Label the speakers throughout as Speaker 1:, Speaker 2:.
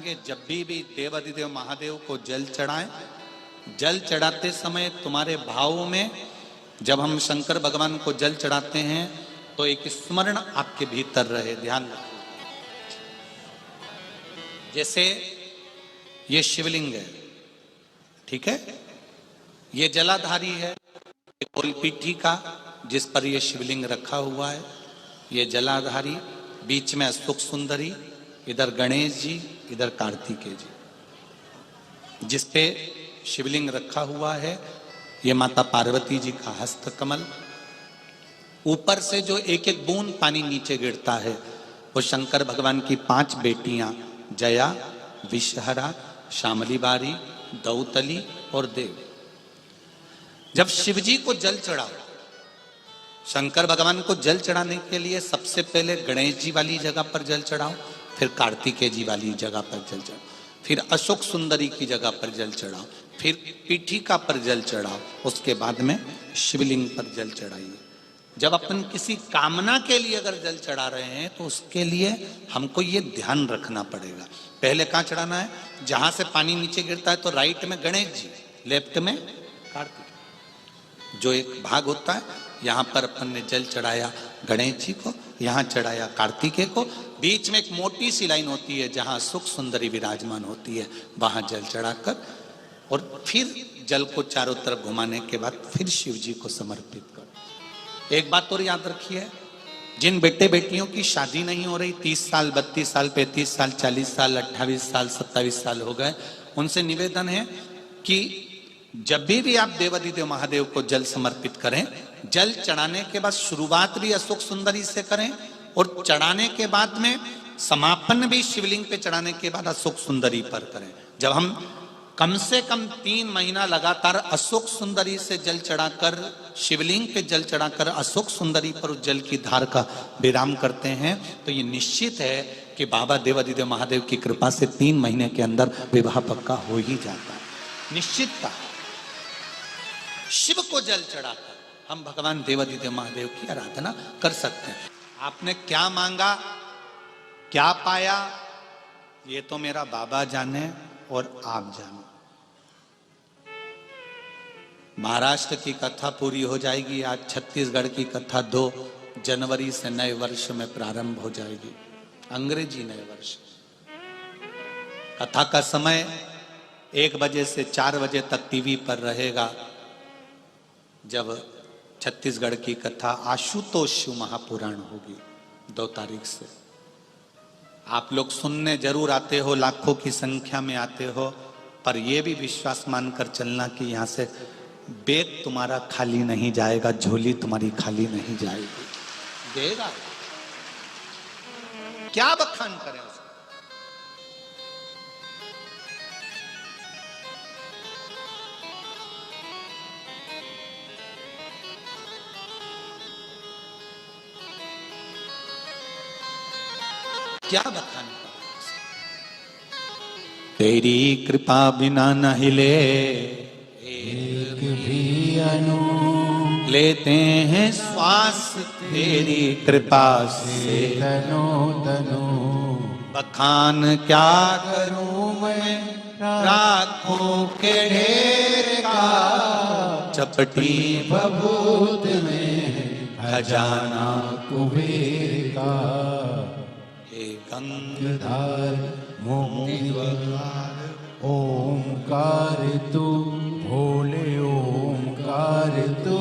Speaker 1: कि जब भी देवाधिदेव महादेव को जल चढ़ाएं, जल चढ़ाते समय तुम्हारे भावों में, जब हम शंकर भगवान को जल चढ़ाते हैं तो एक स्मरण आपके भीतर रहे। ध्यान रखो, जैसे ये शिवलिंग है, ठीक है, ये जलाधारी है, कोलपीठी का जिस पर ये शिवलिंग रखा हुआ है, ये जलाधारी, बीच में अशोक सुंदरी, इधर गणेश जी, इधर कार्तिकेय जी, जिस पे शिवलिंग रखा हुआ है, ये माता पार्वती जी का हस्त कमल। ऊपर से जो एक एक बूंद पानी नीचे गिरता है वो शंकर भगवान की 5 बेटियां जया, विषहरा, शामली बारी, दौतली और देव। जब शिवजी को जल चढ़ाओ, शंकर भगवान को जल चढ़ाने के लिए सबसे पहले गणेश जी वाली जगह पर जल चढ़ाओ, फिर कार्तिकेय जी वाली जगह पर जल चढ़ाओ, फिर अशोक सुंदरी की जगह पर जल चढ़ाओ, फिर पीठिका पर जल चढ़ाओ, उसके बाद में शिवलिंग पर जल चढ़ाइए। जब अपन किसी कामना के लिए अगर जल चढ़ा रहे हैं तो उसके लिए हमको ये ध्यान रखना पड़ेगा, पहले कहाँ चढ़ाना है, जहां से पानी नीचे गिरता है तो राइट में गणेश जी, लेफ्ट में कार्तिक, जो एक भाग होता है, यहाँ पर अपन ने जल चढ़ाया गणेश जी को, यहाँ चढ़ाया कार्तिकेय को, बीच में एक मोटी सी लाइन होती है जहाँ सुख सुंदरी विराजमान होती है, वहां जल चढ़ाकर और फिर जल को चारों तरफ घुमाने के बाद फिर शिव जी को समर्पित करो। एक बात और याद रखिए, जिन बेटे बेटियों की शादी नहीं हो रही, 30 साल, 32 साल, 35 साल, 40 साल, 28 साल, 27 साल हो गए, उनसे निवेदन है कि जब भी आप देवाधिदेव महादेव को जल समर्पित करें, जल चढ़ाने के बाद शुरुआत भी अशोक सुंदरी से करें और चढ़ाने के बाद में समापन भी शिवलिंग पे चढ़ाने के बाद अशोक सुंदरी पर करें। जब हम कम से कम 3 महीना लगातार अशोक सुंदरी से जल चढ़ाकर, शिवलिंग पे जल चढ़ाकर अशोक सुंदरी पर उस जल की धार का विराम करते हैं तो ये निश्चित है कि बाबा देवाधिदेव महादेव की कृपा से 3 महीने के अंदर विवाह पक्का हो ही जाता है, निश्चितता। शिव को जल चढ़ाकर हम भगवान देवाधिदेव महादेव की आराधना कर सकते हैं। आपने क्या मांगा, क्या पाया, ये तो मेरा बाबा जाने और आप जानो। महाराष्ट्र की कथा पूरी हो जाएगी, आज छत्तीसगढ़ की कथा 2 जनवरी से नए वर्ष में प्रारंभ हो जाएगी, अंग्रेजी नए वर्ष। कथा का समय 1 बजे से 4 बजे तक टीवी पर रहेगा। जब छत्तीसगढ़ की कथा आशुतोष शिव महापुराण होगी 2 तारीख से, आप लोग सुनने जरूर आते हो, लाखों की संख्या में आते हो, पर यह भी विश्वास मानकर चलना कि यहां से बैग तुम्हारा खाली नहीं जाएगा, झोली तुम्हारी खाली नहीं जाएगी, देगा। क्या बखान करें उसका, क्या बखान करें। तेरी कृपा बिना न हिले एक भी अनु, लेते हैं श्वास तेरी कृपा से तनो तनो। बखान क्या करूं मैं राखों के ढेर का, चपटी बबूत में खजाना कुबेर का। हे गंगाधर मोहिद्वार ओंकार तू, भोले ओंकार तू,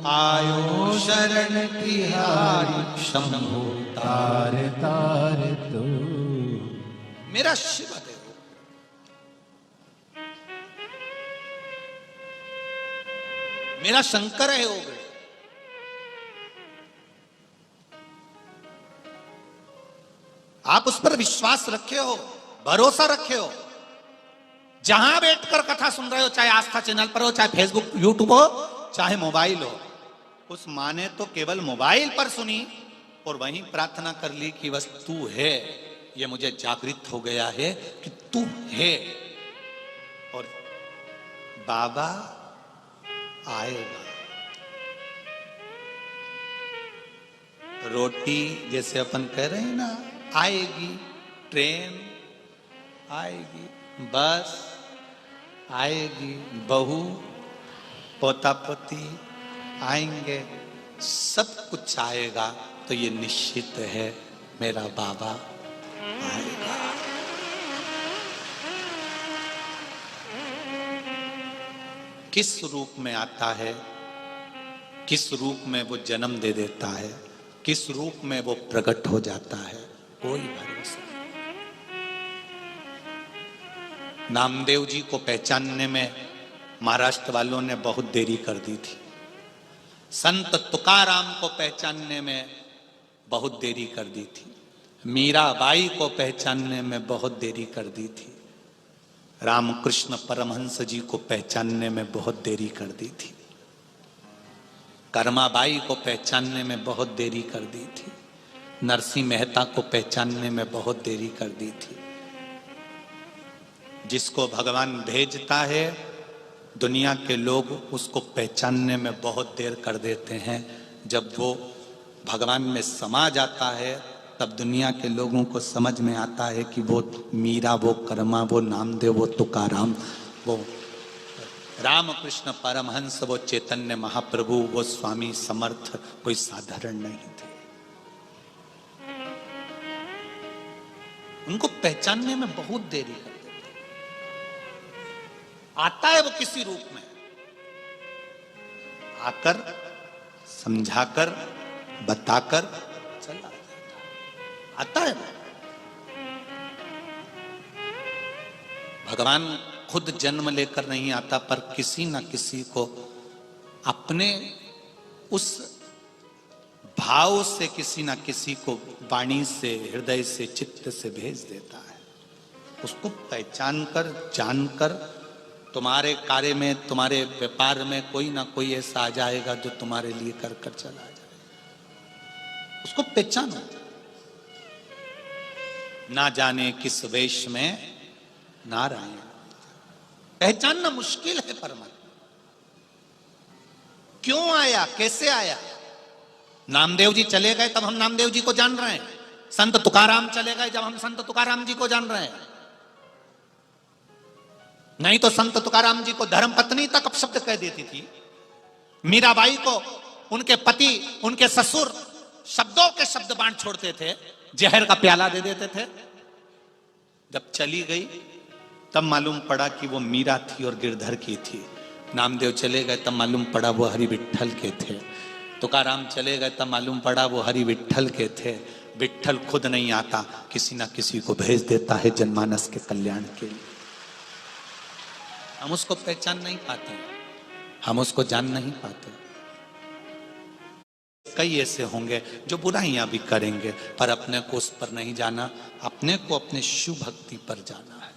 Speaker 1: आयो शरण तिहारी शंभु तार तार तू। मेरा शिव है, मेरा शंकर है, हो गए। आप उस पर विश्वास रखे हो, भरोसा रखे हो, जहां बैठकर कथा सुन रहे हो, चाहे आस्था चैनल पर हो, चाहे फेसबुक यूट्यूब हो, चाहे मोबाइल हो, उस माँ ने तो केवल मोबाइल पर सुनी और वहीं प्रार्थना कर ली कि बस तू है, ये मुझे जागृत हो गया है कि तू है और बाबा आएगा। रोटी जैसे अपन कह रहे हैं ना, आएगी, ट्रेन, आएगी, बस आएगी, बहू पोता पोती आएंगे, सब कुछ आएगा, तो ये निश्चित है मेरा बाबा आएगा। किस रूप में आता है, किस रूप में वो जन्म दे देता है, किस रूप में वो प्रकट हो जाता है, कोई भरोसा नहीं। नामदेव जी को पहचानने में महाराष्ट्र वालों ने बहुत देरी कर दी थी। संत तुकाराम को पहचानने में बहुत देरी कर दी थी। मीराबाई को पहचानने में बहुत देरी कर दी थी। रामकृष्ण परमहंस जी को पहचानने में बहुत देरी कर दी थी। कर्माबाई को पहचानने में बहुत देरी कर दी थी। नरसिंह मेहता को पहचानने में बहुत देरी कर दी थी। जिसको भगवान भेजता है, दुनिया के लोग उसको पहचानने में बहुत देर कर देते हैं। जब वो भगवान में समा जाता है, तब दुनिया के लोगों को समझ में आता है कि वो मीरा, वो कर्मा, वो नामदेव, वो तुकाराम, वो रामकृष्ण परमहंस, वो चैतन्य महाप्रभु, वो स्वामी समर्थ कोई साधारण नहीं थे। उनको पहचानने में बहुत देरी कर देते। आता है वो किसी रूप में, आकर समझाकर बताकर चला जाता। आता है भगवान खुद जन्म लेकर नहीं आता, पर किसी न किसी को अपने उस भाव से, किसी न किसी को वाणी से, हृदय से, चित्त से भेज देता है। उसको पहचान कर, जानकर तुम्हारे कार्य में, तुम्हारे व्यापार में कोई ना कोई ऐसा आ जाएगा जो तुम्हारे लिए कर कर चला जाएगा। उसको पहचानो। ना जाने किस वेश में नारायण, पहचानना मुश्किल है परमात्मा। क्यों आया, कैसे आया? नामदेव जी चले गए तब हम नामदेव जी को जान रहे हैं। संत तुकाराम चले गए जब हम संत तुकाराम जी को जान रहे हैं। नहीं तो संत तुकाराम जी को धर्म पत्नी तक अपशब्द कह देती थी। मीराबाई को उनके पति, उनके ससुर शब्दों के शब्द बांट छोड़ते थे, जहर का प्याला दे देते थे। जब चली गई तब मालूम पड़ा कि वो मीरा थी और गिरधर की थी। नामदेव चले गए तब मालूम पड़ा वो हरि विट्ठल के थे। तुकाराम चले गए तब मालूम पड़ा वो हरि विट्ठल के थे। विट्ठल खुद नहीं आता, किसी ना किसी को भेज देता है जनमानस के कल्याण के लिए। हम उसको पहचान नहीं पाते, हम उसको जान नहीं पाते। कई ऐसे होंगे जो बुराइयां भी करेंगे, पर अपने को उस पर नहीं जाना, अपने को अपने शिव भक्ति पर जाना है।